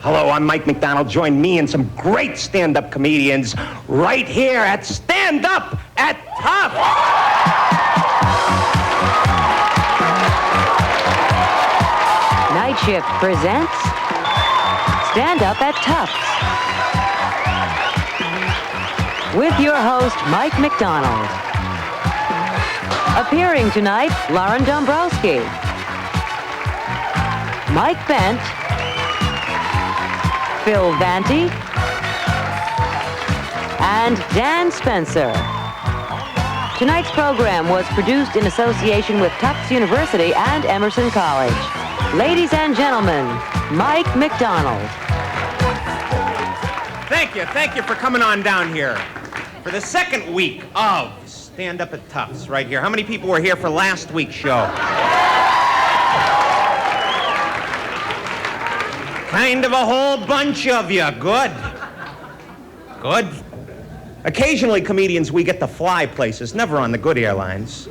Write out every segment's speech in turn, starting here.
Hello, I'm Mike McDonald. Join me and some great stand-up comedians right here at Stand Up at Tufts. Night Shift presents Stand Up at Tufts with your host, Mike McDonald. Appearing tonight, Lauren Dombrowski, Mike Bent, Phil Vanti, and Dan Spencer. Tonight's program was produced in association with Tufts University and Emerson College. Ladies and gentlemen, Mike McDonald. Thank you for coming on down here for the second week of Stand Up at Tufts right here. How many people were here for last week's show? Kind of a whole bunch of you. Good. Good. Occasionally, comedians, we get to fly places, never on the good airlines.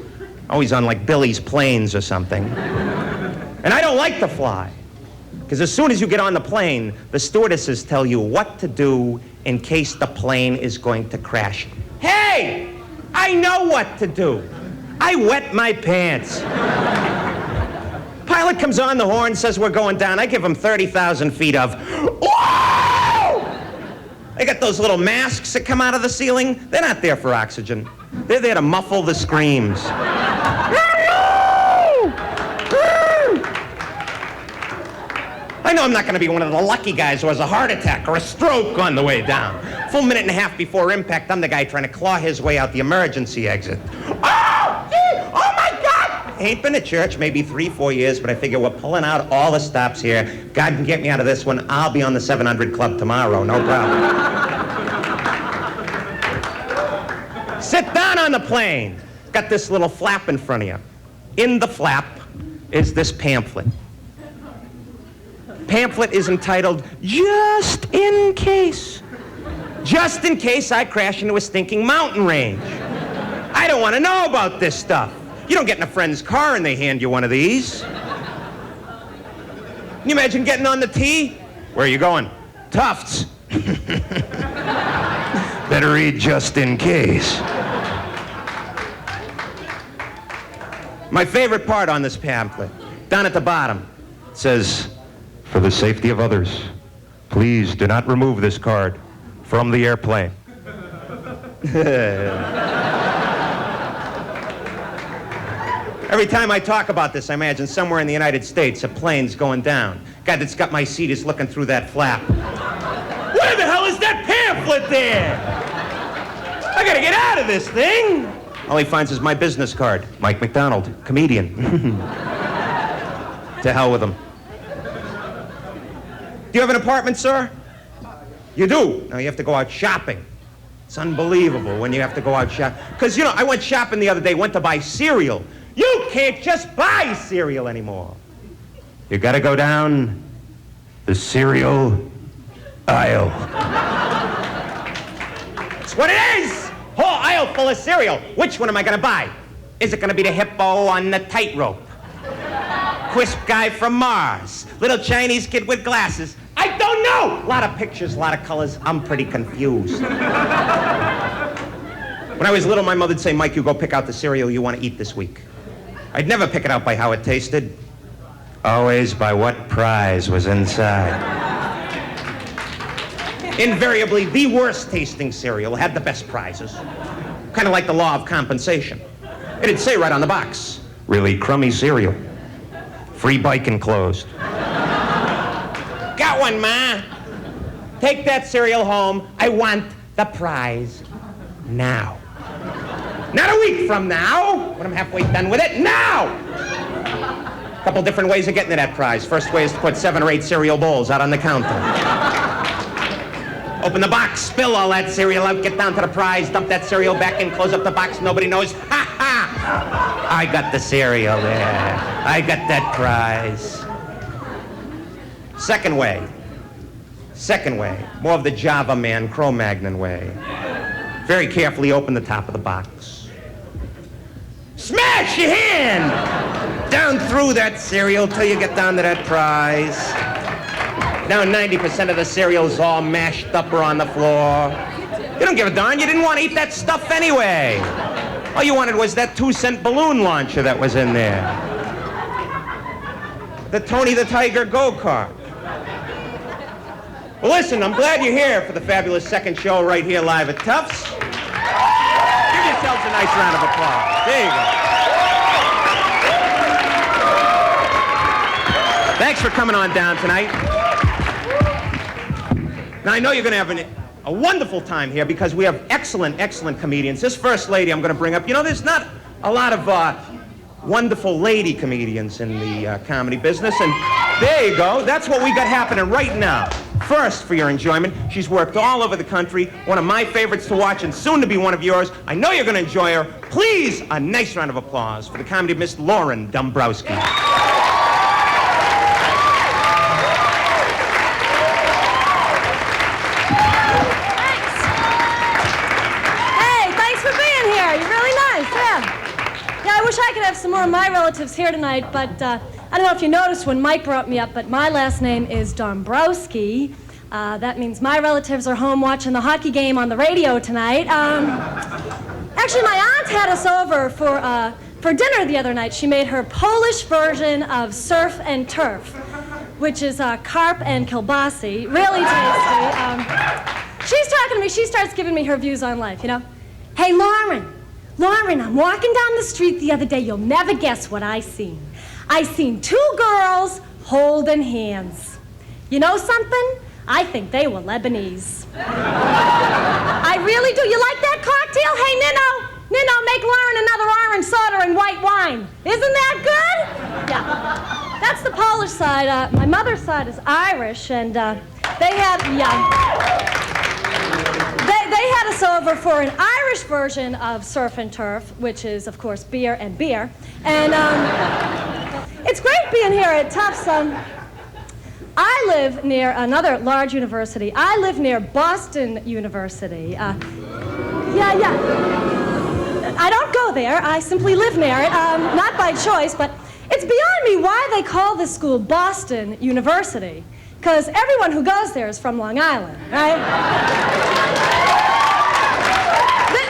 Always on, like, Billy's Planes or something. And I don't like to fly, because as soon as you get on the plane, the stewardesses tell you what to do in case the plane is going to crash. Hey! I know what to do. I wet my pants. Pilot comes on the horn, says we're going down. I give him 30,000 feet of, whoa! They got those little masks that come out of the ceiling. They're not there for oxygen. They're there to muffle the screams. I know I'm not going to be one of the lucky guys who has a heart attack or a stroke on the way down. Full minute and a half before impact, I'm the guy trying to claw his way out the emergency exit. Oh, gee! Oh my God! Ain't been to church maybe 3-4 years, but I figure we're pulling out all the stops here. God can get me out of this one. I'll be on the 700 Club tomorrow, no problem. Sit down on the plane. Got this little flap in front of you. In the flap is this pamphlet. Pamphlet is entitled, Just in Case. Just in case I crash into a stinking mountain range. I don't want to know about this stuff. You don't get in a friend's car and they hand you one of these. Can you imagine getting on the T? Where are you going? Tufts. Better read just in case. My favorite part on this pamphlet, down at the bottom, says, for the safety of others, please do not remove this card from the airplane. Every time I talk about this, I imagine somewhere in the United States, a plane's going down. Guy that's got my seat is looking through that flap. Where the hell is that pamphlet there? I gotta get out of this thing. All he finds is my business card. Mike McDonald, comedian. To hell with him. Do you have an apartment, sir? You do. Now you have to go out shopping. It's unbelievable when you have to go out shopping. Because, you know, I went shopping the other day, went to buy cereal. You can't just buy cereal anymore. You gotta go down the cereal aisle. That's what it is! Whole aisle full of cereal. Which one am I gonna buy? Is it gonna be the hippo on the tightrope? Quisp guy from Mars, little Chinese kid with glasses. I don't know. A lot of pictures, a lot of colors. I'm pretty confused. When I was little, my mother would say, Mike, you go pick out the cereal you want to eat this week. I'd never pick it out by how it tasted. Always by what prize was inside. Invariably, the worst tasting cereal had the best prizes. Kind of like the law of compensation. It'd say right on the box, really crummy cereal. Free bike enclosed. Got one, Ma. Take that cereal home. I want the prize now. Not a week from now, when I'm halfway done with it. Now! A couple different ways of getting to that prize. First way is to put 7 or 8 cereal bowls out on the counter. Open the box, spill all that cereal out, get down to the prize, dump that cereal back in, close up the box, nobody knows. Ha ha! I got the cereal there. I got that prize. Second way, more of the Java man, Cro-Magnon way. Very carefully open the top of the box. Smash your hand! Down through that cereal till you get down to that prize. Now 90% of the cereal's all mashed up or on the floor. You don't give a darn. You didn't want to eat that stuff anyway. All you wanted was that 2-cent balloon launcher that was in there. The Tony the Tiger go-kart. Well, listen, I'm glad you're here for the fabulous second show right here live at Tufts. Give yourselves a nice round of applause. There you go. Thanks for coming on down tonight. Now, I know you're going to have a wonderful time here because we have excellent, excellent comedians. This first lady I'm going to bring up, you know, there's not a lot of wonderful lady comedians in the comedy business, and there you go. That's what we got happening right now. First, for your enjoyment, she's worked all over the country, one of my favorites to watch and soon to be one of yours. I know you're going to enjoy her. Please, a nice round of applause for the comedy Miss Lauren Dombrowski. I wish I could have some more of my relatives here tonight, but I don't know if you noticed when Mike brought me up, but my last name is Dombrowski. That means my relatives are home watching the hockey game on the radio tonight. Actually, my aunt had us over for dinner the other night. She made her Polish version of surf and turf, which is carp and kielbasi. Really tasty. She's talking to me. She starts giving me her views on life, you know. Hey, Lauren, I'm walking down the street the other day. You'll never guess what I seen. I seen 2 girls holding hands. You know something? I think they were Lebanese. I really do. You like that cocktail? Hey, Nino, make Lauren another orange soda and white wine. Isn't that good? Yeah. That's the Polish side. My mother's side is Irish, and they had us over for an Irish version of surf and turf, which is, of course, beer and beer. And it's great being here at Tufts. I live near another large university. I live near Boston University. I don't go there. I simply live near it, not by choice, but it's beyond me why they call this school Boston University, because everyone who goes there is from Long Island, right?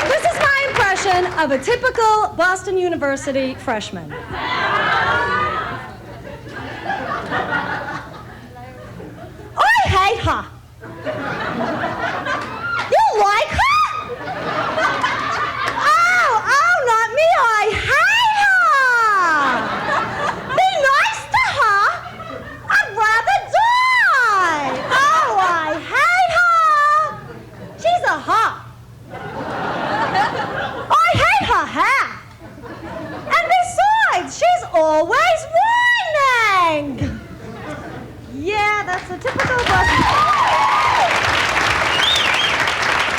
This is my impression of a typical Boston University freshman. I hate her. You like her? Oh, not me. I hate her. Be nice to her. I'd rather die. Oh, I hate her. She's a hoe. I hate her hair. And besides, she's always whining. Yeah, that's a typical Boston.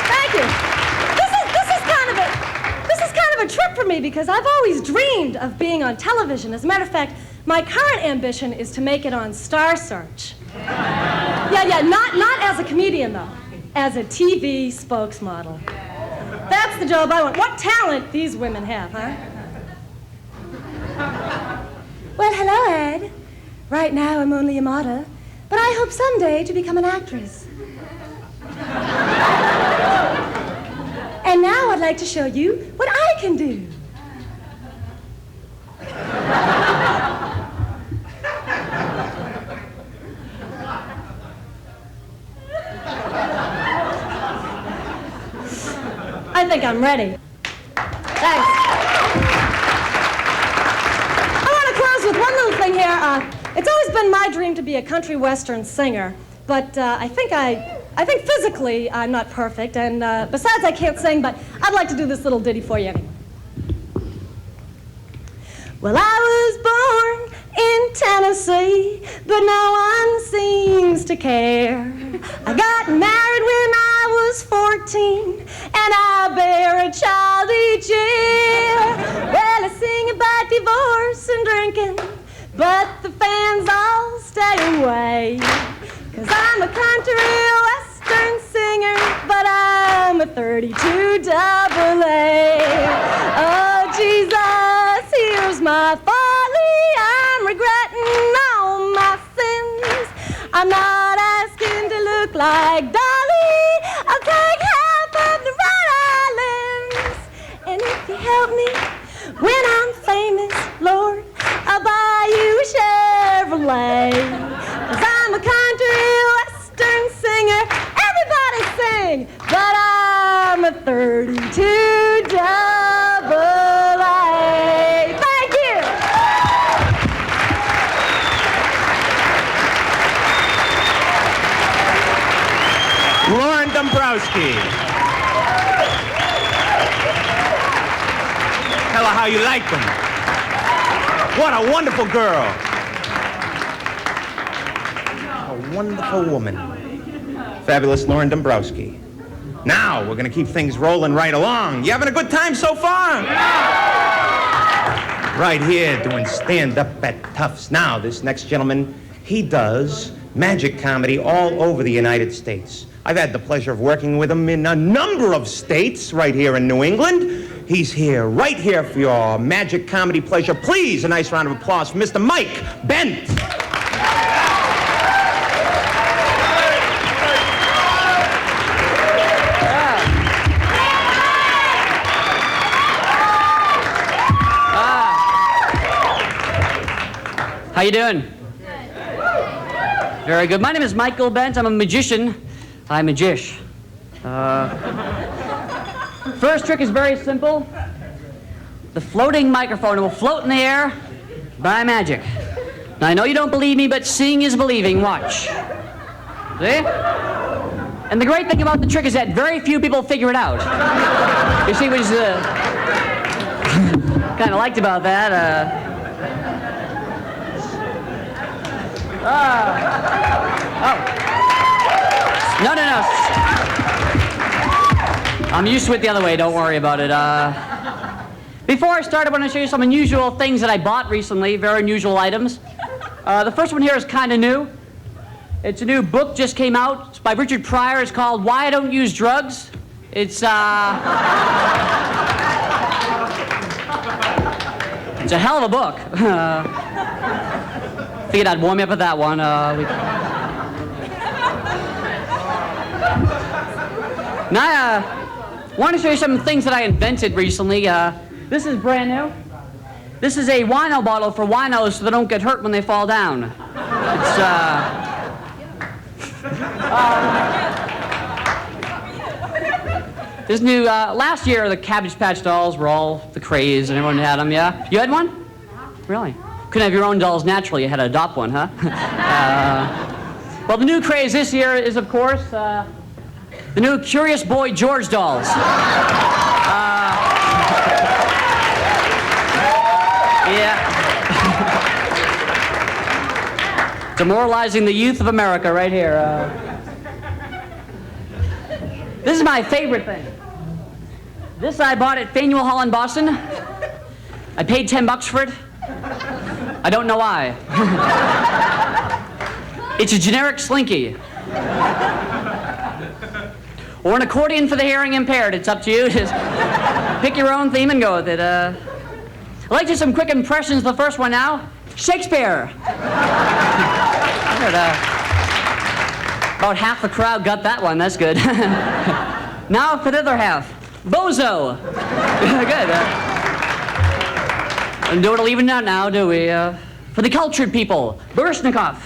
Thank you. This is kind of a trip for me because I've always dreamed of being on television. As a matter of fact, my current ambition is to make it on Star Search. Not as a comedian though, as a TV spokesmodel. That's the job I want. What talent these women have, huh? Well, hello, Ed. Right now, I'm only a model, but I hope someday to become an actress. And now I'd like to show you what I can do. I think I'm ready. Thanks. I want to close with one little thing here. It's always been my dream to be a country western singer, but I think physically I'm not perfect, and besides I can't sing, but I'd like to do this little ditty for you anyway. Well, I was born in Tennessee, but no one seems to care. I got married when I was 14, and I bear a child each year. Well, I sing about divorce and drinking, but the fans all stay away. 'Cause I'm a country western singer, but I'm a 32 double A. Oh, Jesus, here's my folly. I'm regretting all my sins. I'm not as like Dolly. I'll take half of the Rhode Islands. And if you help me when I'm famous, Lord, I'll buy you a Chevrolet. 'Cause I'm a country western singer. Everybody sing. But I'm a 32 double A. Thank you. Lauren Dombrowski. Tell her how you like them. What a wonderful girl. A wonderful woman. Fabulous Lauren Dombrowski. Now, we're going to keep things rolling right along. You having a good time so far? Right here doing stand-up at Tufts. Now, this next gentleman, he does magic comedy all over the United States. I've had the pleasure of working with him in a number of states right here in New England. He's here, right here for your magic comedy pleasure. Please, a nice round of applause for Mr. Mike Bent. How you doing? Very good. My name is Michael Bent. I'm a magician. I'm a magish. First trick is very simple. The floating microphone will float in the air by magic. Now, I know you don't believe me, but seeing is believing. Watch. See? And the great thing about the trick is that very few people figure it out. You see, which is kind of liked about that. No. I'm used to it the other way, don't worry about it. Before I start, I want to show you some unusual things that I bought recently, very unusual items. The first one here is kind of new. It's a new book, just came out. It's by Richard Pryor. It's called Why I Don't Use Drugs. It's a hell of a book. Figured I'd warm you up with that one. Now, I want to show you some things that I invented recently. This is brand new. This is a wino bottle for winos so they don't get hurt when they fall down. It's, this new, last year the Cabbage Patch dolls were all the craze and everyone had them, yeah? You had one? Really? Couldn't have your own dolls naturally, you had to adopt one, huh? Well, the new craze this year is, of course, the new Curious Boy George dolls. Yeah. Demoralizing the youth of America right here. This is my favorite thing. This I bought at Faneuil Hall in Boston. I paid $10 for it. I don't know why. It's a generic slinky. Or an accordion for the hearing impaired. It's up to you. Just pick your own theme and go with it. I'd like to do some quick impressions. The first one now, Shakespeare. About half the crowd got that one. That's good. Now for the other half, Bozo. Good. And don't even know now, do we? For the cultured people, Baryshnikov.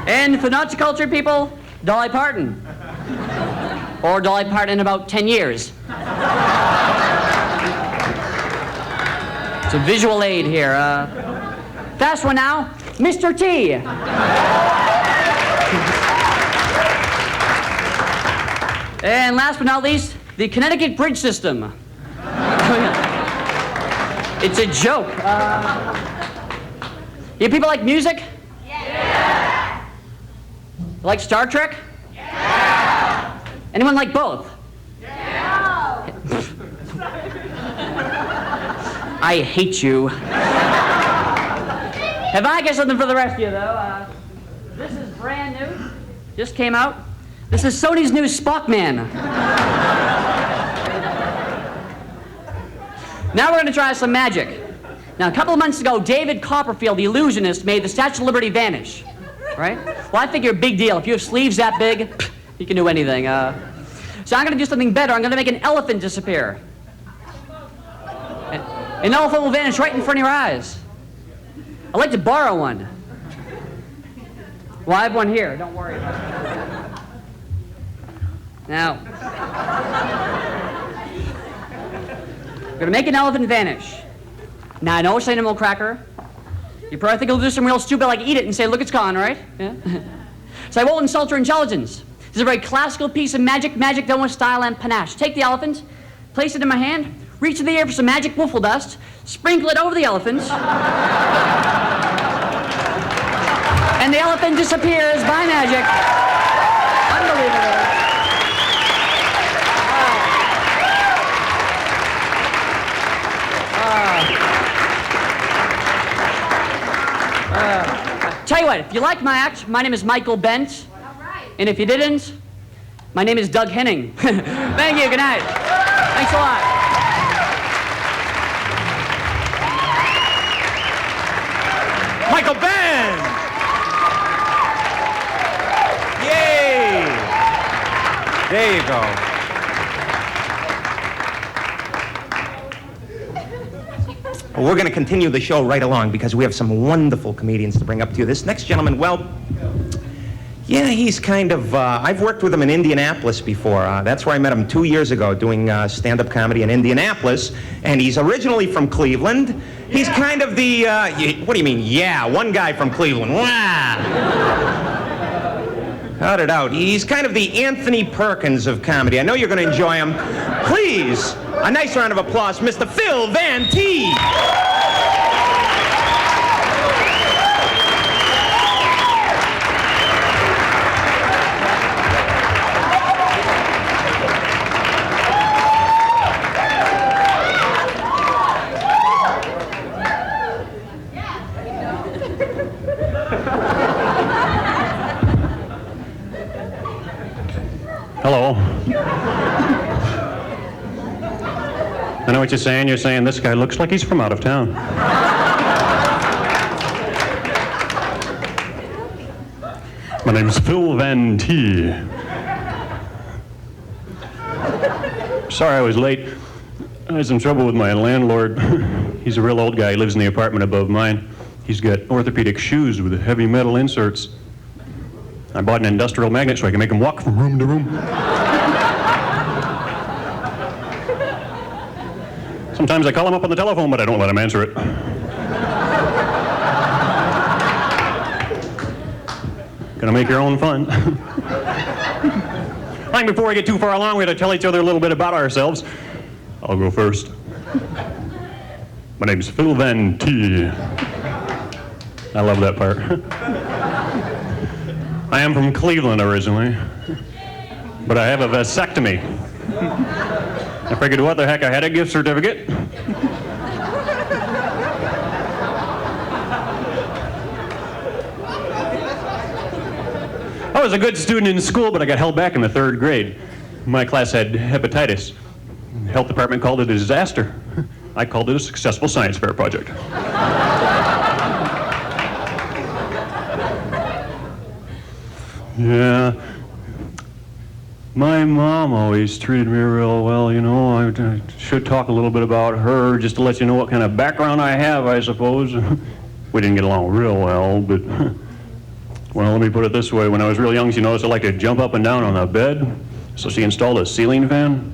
And for not so cultured people, Dolly Parton. Or Dolly Parton in about 10 years. It's a visual aid here. Fast one now, Mr. T. And last but not least, the Connecticut Bridge System. It's a joke. You people like music? Yeah. Like Star Trek? Yeah. Anyone like both? Yeah. I hate you. Have I got something for the rest of you, though? This is brand new. Just came out. This is Sony's new Spockman. Now we're going to try some magic. Now, a couple of months ago, David Copperfield, the illusionist, made the Statue of Liberty vanish. right? Well, I think you're a big deal. If you have sleeves that big, you can do anything. So I'm going to do something better. I'm going to make an elephant disappear. An elephant will vanish right in front of your eyes. I'd like to borrow one. Well, I have one here. Don't worry about it. Now, I'm going to make an elephant vanish. Now, I know it's an animal cracker. You probably think it'll do something real stupid like eat it and say, look, it's gone, right? Yeah? So I won't insult your intelligence. This is a very classical piece of magic done with style and panache. Take the elephant, place it in my hand, reach in the air for some magic wiffle dust, sprinkle it over the elephant, and the elephant disappears by magic. Unbelievable. Tell you what, if you like my act, my name is Michael Bent. All right. And if you didn't, my name is Doug Henning. Thank you, good night. Thanks a lot. Michael Bent! Yay! There you go. We're going to continue the show right along because we have some wonderful comedians to bring up to you. This next gentleman, well, yeah, he's kind of, I've worked with him in Indianapolis before. That's where I met him 2 years ago doing stand-up comedy in Indianapolis. And he's originally from Cleveland. He's kind of the, what do you mean, yeah, one guy from Cleveland. Wah! Cut it out. He's kind of the Anthony Perkins of comedy. I know you're going to enjoy him. Please, a nice round of applause, Mr. Phil Van T. Hello. I know what you're saying. You're saying this guy looks like he's from out of town. My name's Phil Van T. Sorry I was late. I had some trouble with my landlord. He's a real old guy. He lives in the apartment above mine. He's got orthopedic shoes with heavy metal inserts. I bought an industrial magnet so I can make him walk from room to room. Sometimes I call him up on the telephone, but I don't let him answer it. Gonna make your own fun. I think before we get too far along, we gotta tell each other a little bit about ourselves. I'll go first. My name's Phil Van T. I love that part. I am from Cleveland originally, but I have a vasectomy. I figured, what the heck, I had a gift certificate. I was a good student in school, but I got held back in the 3rd grade. My class had hepatitis. The health department called it a disaster. I called it a successful science fair project. Yeah. My mom always treated me real well, you know. I should talk a little bit about her, just to let you know what kind of background I have, I suppose. We didn't get along real well, but, well, let me put it this way. When I was real young, she noticed I liked to jump up and down on the bed, so she installed a ceiling fan.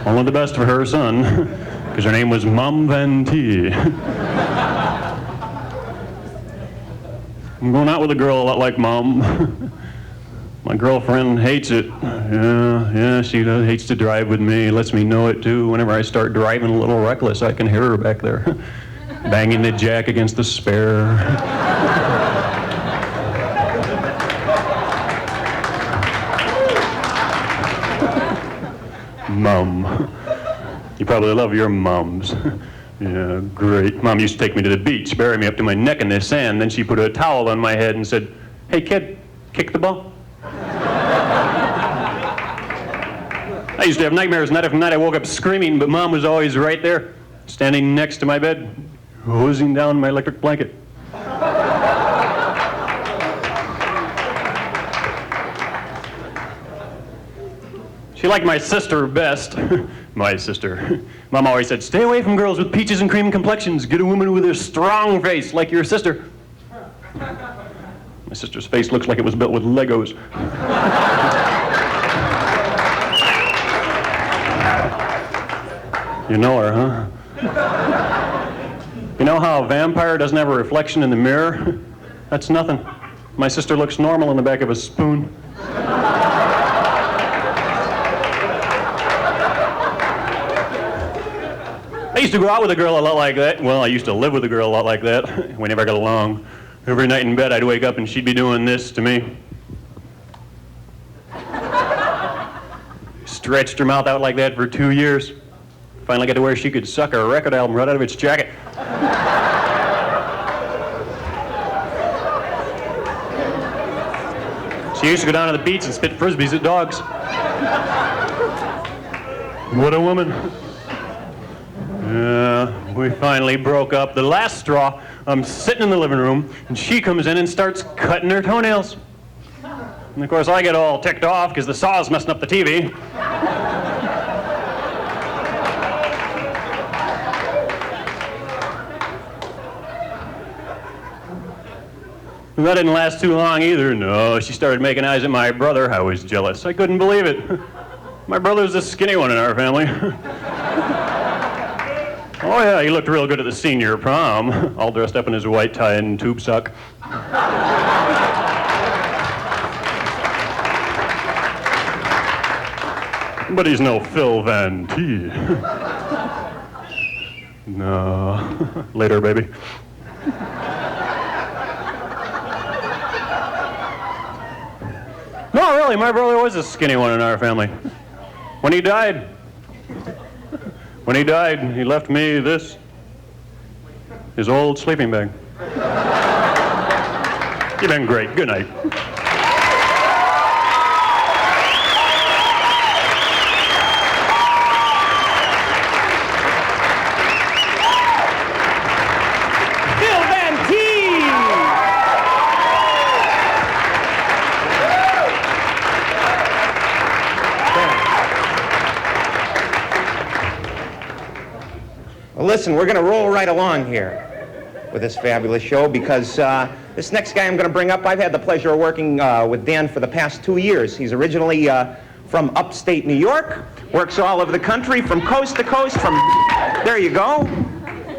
Only the best for her son, because her name was Mom Van T. I'm going out with a girl a lot like Mom. My girlfriend hates it. Yeah, she hates to drive with me. Lets me know it, too. Whenever I start driving a little reckless, I can hear her back there, banging the jack against the spare. Mom. You probably love your moms. Yeah, great. Mom used to take me to the beach, bury me up to my neck in the sand, then she put a towel on my head and said, "Hey, kid, kick the ball." I used to have nightmares night after night. I woke up screaming, but Mom was always right there, standing next to my bed, hosing down my electric blanket. She liked my sister best. My sister. Mom always said, stay away from girls with peaches and cream complexions. Get a woman with a strong face like your sister. My sister's face looks like it was built with Legos. You know her, huh? You know how a vampire doesn't have a reflection in the mirror? That's nothing. My sister looks normal in the back of a spoon. I used to go out with a girl a lot like that. Well, I used to live with a girl a lot like that. We never got along. Every night in bed, I'd wake up and she'd be doing this to me. Stretched her mouth out like that for 2 years. Finally got to where she could suck a record album right out of its jacket. She used to go down to the beach and spit frisbees at dogs. What a woman. Yeah, we finally broke up. The last straw, I'm sitting in the living room, and she comes in and starts cutting her toenails. And of course, I get all ticked off because the saw's messing up the TV. And that didn't last too long either. No, she started making eyes at my brother. I was jealous. I couldn't believe it. My brother's the skinny one in our family. Oh yeah, he looked real good at the senior prom, all dressed up in his white tie and tube sock. But he's no Phil Van T. No. Later, baby. No, really, my brother was the skinny one in our family. When he died, he left me this, his old sleeping bag. You've been great. Good night. Listen, we're going to roll right along here with this fabulous show because this next guy I'm going to bring up, I've had the pleasure of working with Dan for the past 2 years. He's originally from upstate New York, works all over the country, from coast to coast, from... There you go.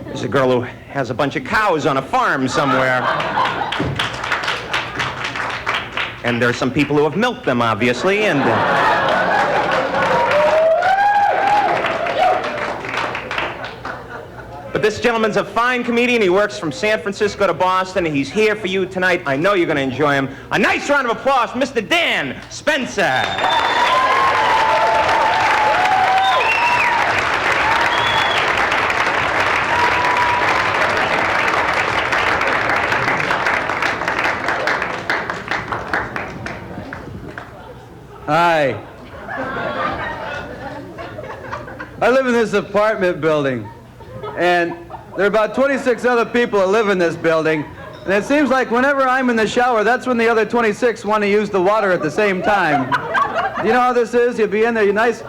There's a girl who has a bunch of cows on a farm somewhere. And there's some people who have milked them, obviously, and... But this gentleman's a fine comedian. He works from San Francisco to Boston. He's here for you tonight. I know you're going to enjoy him. A nice round of applause for Mr. Dan Spencer. Hi. I live in this apartment building. And there are about 26 other people that live in this building. And it seems like whenever I'm in the shower, that's when the other 26 want to use the water at the same time. You know how this is? You'll be in there, you nice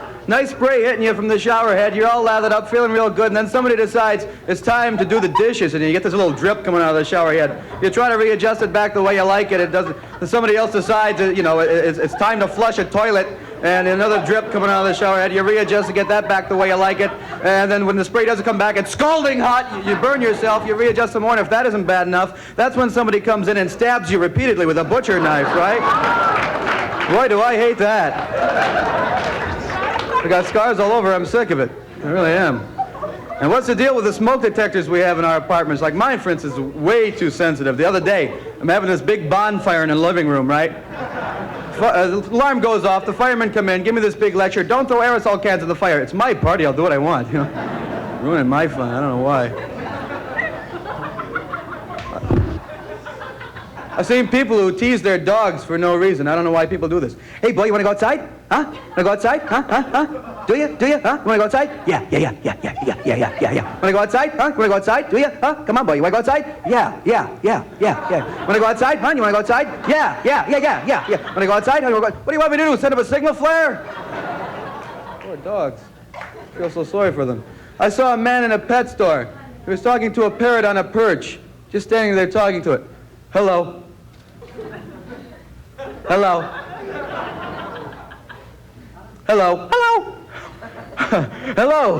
spray hitting you from the shower head. You're all lathered up, feeling real good. And then somebody decides it's time to do the dishes. And you get this little drip coming out of the shower head. You try to readjust it back the way you like it. It doesn't. Then somebody else decides, you know, it's time to flush a toilet. And another drip coming out of the shower head. You readjust to get that back the way you like it. And then when the spray doesn't come back, it's scalding hot. You burn yourself. You readjust some more. And if that isn't bad enough, that's when somebody comes in and stabs you repeatedly with a butcher knife, right? Boy, do I hate that. I got scars all over. I'm sick of it. I really am. And what's the deal with the smoke detectors we have in our apartments? Like mine, for instance, is way too sensitive. The other day, I'm having this big bonfire in the living room, right? Alarm goes off, the firemen come in, give me this big lecture. Don't throw aerosol cans in the fire. It's my party, I'll do what I want. You know, ruining my fun, I don't know why. I've seen people who tease their dogs for no reason. I don't know why people do this. Hey, boy, you want to go outside? Huh? Want to go outside? Huh? Do you? Huh? You want to go outside? Yeah. Want to go outside? Huh? You want to go outside? Do you? Huh? Come on, boy, you want to go outside? Yeah. Want to go outside? Huh? You want to go outside? Yeah. Want to go outside? What do you want me to do? Send up a signal flare? Poor dogs. I feel so sorry for them. I saw a man in a pet store. He was talking to a parrot on a perch, just standing there talking to it. Hello. Hello. Hello. Hello. Hello. Hello.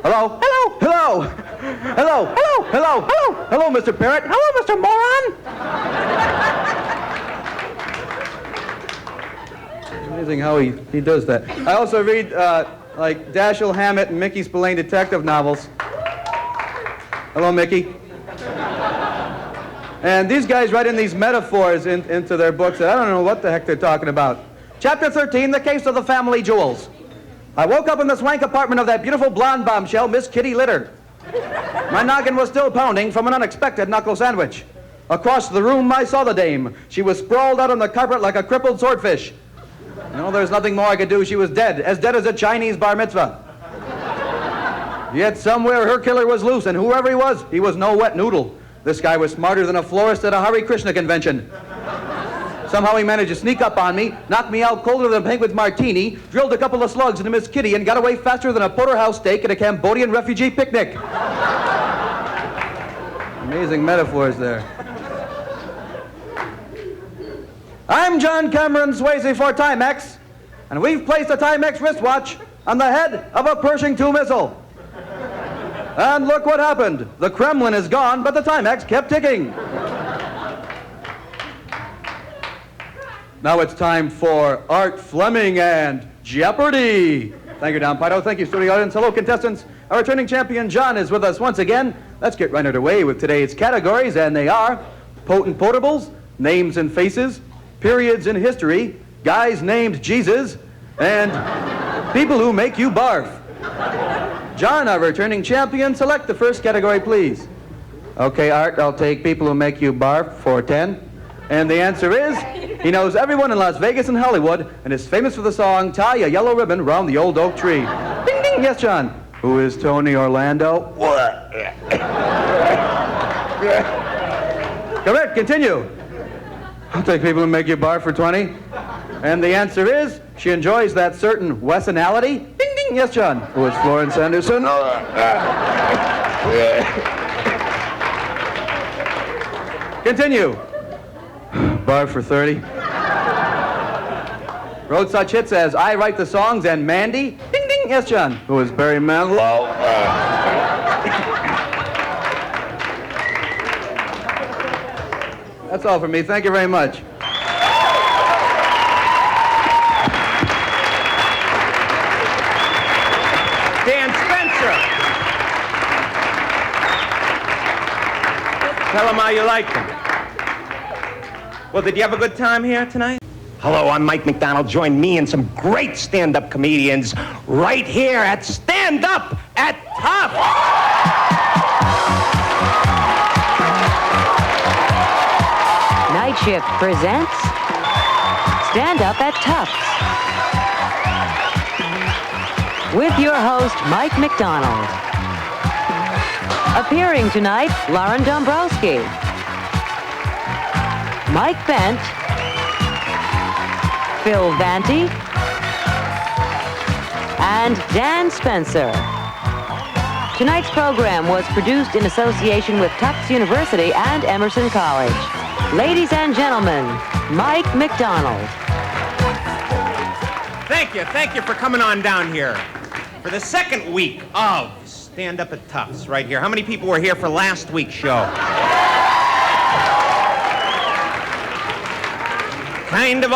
Hello. Hello. Hello. Hello. Hello. Hello. Hello. Hello, Mr. Parrot. Hello, Mr. Moron. Amazing how he does that. I also read like Dashiell Hammett and Mickey Spillane detective novels. Hello, Mickey. And these guys write in these metaphors into their books that I don't know what the heck they're talking about. Chapter 13, The Case of the Family Jewels. I woke up in the swank apartment of that beautiful blonde bombshell, Miss Kitty Litter. My noggin was still pounding from an unexpected knuckle sandwich. Across the room, I saw the dame. She was sprawled out on the carpet like a crippled swordfish. No, there's nothing more I could do. She was dead as a Chinese bar mitzvah. Yet somewhere her killer was loose, and whoever he was no wet noodle. This guy was smarter than a florist at a Hare Krishna convention. Somehow he managed to sneak up on me, knock me out colder than a penguin's martini, drilled a couple of slugs into Miss Kitty, and got away faster than a porterhouse steak at a Cambodian refugee picnic. Amazing metaphors there. I'm John Cameron Swayze for Timex, and we've placed a Timex wristwatch on the head of a Pershing II missile. And look what happened. The Kremlin is gone, but the Timex kept ticking. Now it's time for Art Fleming and Jeopardy! Thank you, Don Pito. Thank you, studio audience. Hello, contestants. Our returning champion, John, is with us once again. Let's get right underway with today's categories, and they are Potent Potables, Names and Faces, Periods in History, Guys Named Jesus, and People Who Make You Barf. John, our returning champion, select the first category, please. Okay, Art, I'll take People Who Make You Barf for 10. And the answer is, he knows everyone in Las Vegas and Hollywood and is famous for the song, Tie a Yellow Ribbon Round the Old Oak Tree. Ding, ding. Yes, John. Who is Tony Orlando? Correct, continue. I'll take People Who Make You Barf for 20. And the answer is, she enjoys that certain Wessonality. Ding, ding. Yes, John. Who is Florence Anderson? Continue. Barf for 30. Wrote such hits as I Write the Songs and Mandy. Ding, ding. Yes, John. Who is Barry Manilow? That's all for me. Thank you very much. Dan Spencer. Tell them how you like them. Well, did you have a good time here tonight? Hello, I'm Mike McDonald. Join me and some great stand-up comedians right here at Stand Up at Tufts. Night Shift presents Stand Up at Tufts with your host, Mike McDonald. Appearing tonight, Lauren Dombrowski, Mike Bent, Phil Vanti, and Dan Spencer. Tonight's program was produced in association with Tufts University and Emerson College. Ladies and gentlemen, Mike McDonald. Thank you for coming on down here for the second week of Stand Up at Tufts right here. How many people were here for last week's show? Kind of